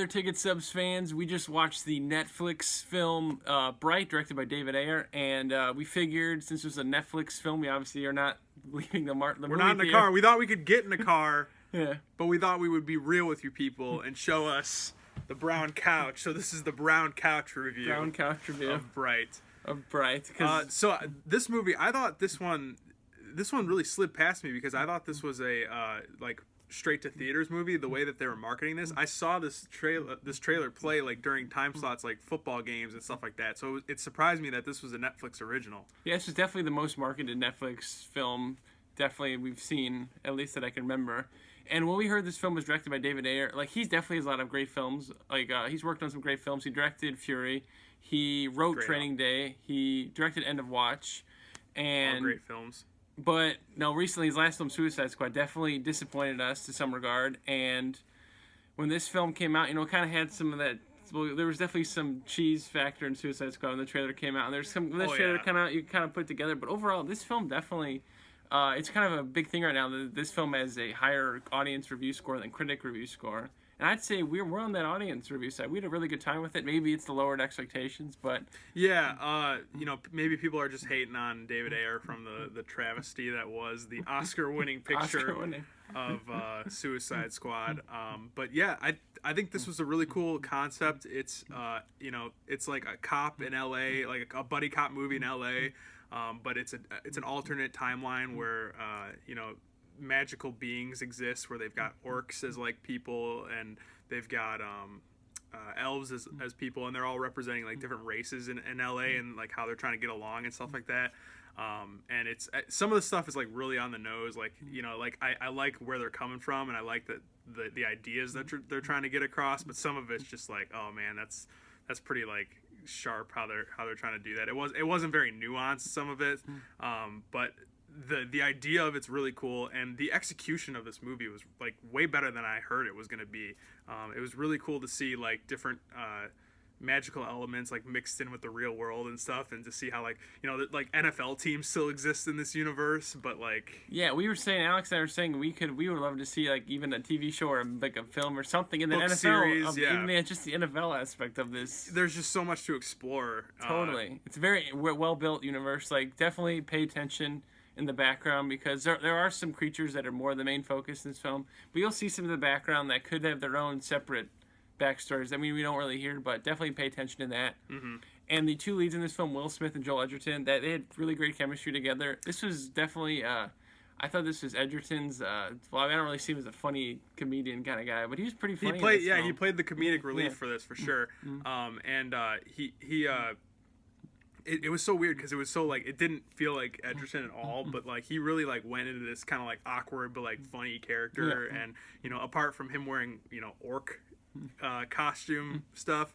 Ticket Subs fans. We just watched the Netflix film Bright, directed by David Ayer, and we figured since it was a Netflix film, we obviously are not leaving the movie We're not in the theater. car. We thought we could get in the car, Yeah. but we thought we would be real with you people and show us the brown couch. So this is the brown couch review. Brown couch review of Bright. Of Bright. So this movie, I thought this one really slid past me because I thought this was a like straight to theaters movie. The way that they were marketing this, I saw this trailer play like during time slots like football games and stuff like that. So it surprised me that this was a Netflix original. Yeah, this is definitely the most marketed Netflix film. Definitely we've seen, at least that I can remember. And when we heard this film was directed by David Ayer, like he's definitely has a lot of great films. Like he's worked on some great films. He directed Fury. He wrote Great Training Day. He directed End of Watch. And All great films. But no, recently his last film, Suicide Squad, definitely disappointed us to some regard. And when this film came out, it kind of had some of that. Well, there was definitely some cheese factor in Suicide Squad when the trailer came out. And there's some when this trailer you kind of put together. But overall, this film definitely, it's kind of a big thing right now that this film has a higher audience review score than critic review score. And I'd say we're on that audience review side. We had a really good time with it. Maybe it's the lowered expectations, but yeah, maybe people are just hating on David Ayer from the travesty that was the Oscar-winning picture of Suicide Squad. But yeah, I think this was a really cool concept. It's it's like a cop in LA, like a buddy cop movie in LA, but it's an alternate timeline where magical beings exist where they've got orcs as like people and they've got elves as people, and they're all representing like different races in LA and like how they're trying to get along and stuff like that. And it's some of the stuff is like really on the nose, like like I like where they're coming from and I like the ideas that they're trying to get across, but some of it's just like, oh man, that's pretty like sharp how they're trying to do that. It wasn't very nuanced, some of it, but the idea of it's really cool, and the execution of this movie was like way better than I heard it was going to be. It was really cool to see like different magical elements like mixed in with the real world and stuff, and to see how like like NFL teams still exist in this universe, but like we were saying, Alex and I were saying we would love to see like even a TV show or like a film or something in the NFL series, even just the NFL aspect of this. There's just so much to explore. Totally, it's a very well built universe. Like definitely pay attention in the background because there are some creatures that are more the main focus in this film, but you'll see some of the background that could have their own separate backstories. I mean, we don't really hear, but definitely pay attention to that. Mm-hmm. And the two leads in this film, Will Smith and Joel Edgerton, that they had really great chemistry together. This was definitely, I thought this was Edgerton's. Well, I don't really see him as a funny comedian kind of guy, but he was pretty funny. He played the comedic relief for this for sure. Mm-hmm. It was so weird because it was so like it didn't feel like Edgerton at all, but like he really like went into this kind of like awkward but like funny character, and apart from him wearing orc costume stuff,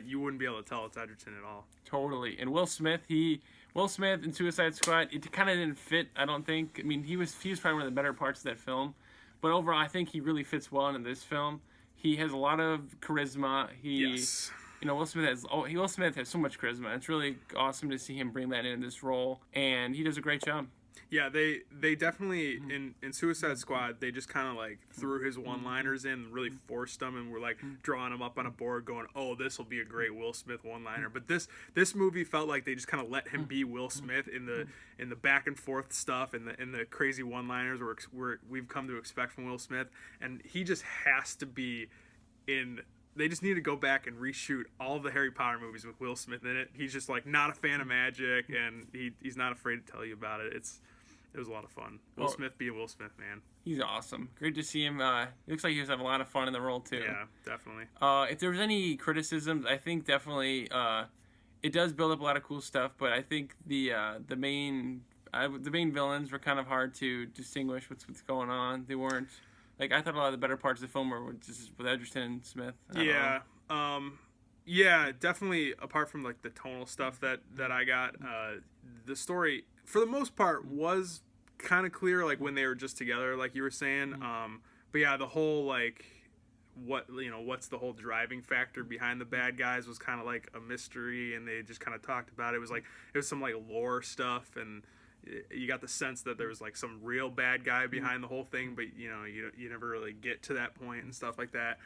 you wouldn't be able to tell it's Edgerton at all. Totally. And Will Smith in Suicide Squad, it kind of didn't fit. I don't think. I mean, he was probably one of the better parts of that film, but overall, I think he really fits well into this film. He has a lot of charisma. Yes. Will Smith has so much charisma. It's really awesome to see him bring that into this role, and he does a great job. Yeah, they definitely in Suicide Squad they just kind of like threw his one-liners in and really forced them, and were like drawing them up on a board, going, "Oh, this will be a great Will Smith one-liner." But this movie felt like they just kind of let him be Will Smith in the back and forth stuff and the crazy one-liners where we've come to expect from Will Smith, and he just has to be in. They just need to go back and reshoot all of the Harry Potter movies with Will Smith in it. He's just like not a fan of magic, and he's not afraid to tell you about it. It was a lot of fun. Will Smith being Will Smith, man. He's awesome. Great to see him. It looks like he was having a lot of fun in the role too. Yeah, definitely. If there was any criticisms, I think definitely it does build up a lot of cool stuff. But I think the main villains were kind of hard to distinguish what's going on. They weren't. Like, I thought a lot of the better parts of the film were just with Edgerton and Smith. Yeah, definitely. Apart from like the tonal stuff that I got, the story for the most part was kind of clear. Like when they were just together, like you were saying. But yeah, the whole like what's the whole driving factor behind the bad guys was kind of like a mystery, and they just kind of talked about it. It was some like lore stuff, and you got the sense that there was like some real bad guy behind the whole thing, but you never really get to that point and stuff like that.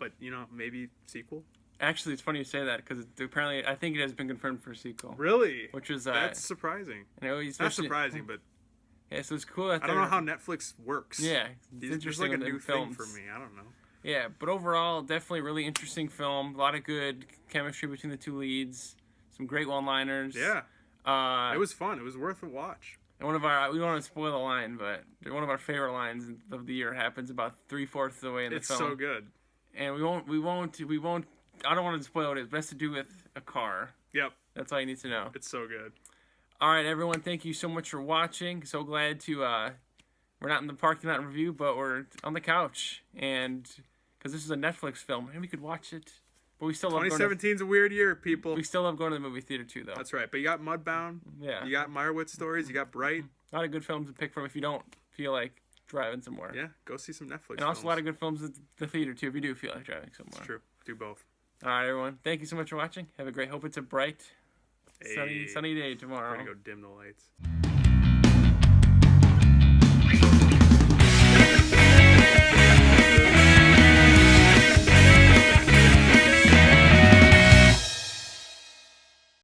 but maybe sequel. Actually, it's funny you say that because apparently I think it has been confirmed for a sequel. Really? Which was that's surprising. Not surprising, but yeah. So it's cool that I don't know how Netflix works. Yeah, it's just like a new thing for me. I don't know. Yeah, but overall, definitely really interesting film. A lot of good chemistry between the two leads. Some great one-liners. Yeah. It was fun. It was worth a watch. And we don't want to spoil the line, but one of our favorite lines of the year happens about 3/4 of the way in the film. It's so good. And we won't. I don't want to spoil it. It has to do with a car. Yep. That's all you need to know. It's so good. All right, everyone. Thank you so much for watching. So glad to. We're not in the parking lot review, but we're on the couch, and because this is a Netflix film, and we could watch it. But we still love 2017's a weird year, people. We still love going to the movie theater too, though. That's right. But you got Mudbound. Yeah. You got Meyerowitz Stories. You got Bright. A lot of good films to pick from if you don't feel like driving somewhere. Yeah, go see some Netflix. And also a lot of good films at the theater too if you do feel like driving somewhere. It's true. Do both. All right, everyone. Thank you so much for watching. Have a great. Hope it's a bright, sunny day tomorrow. I'm gonna go dim the lights.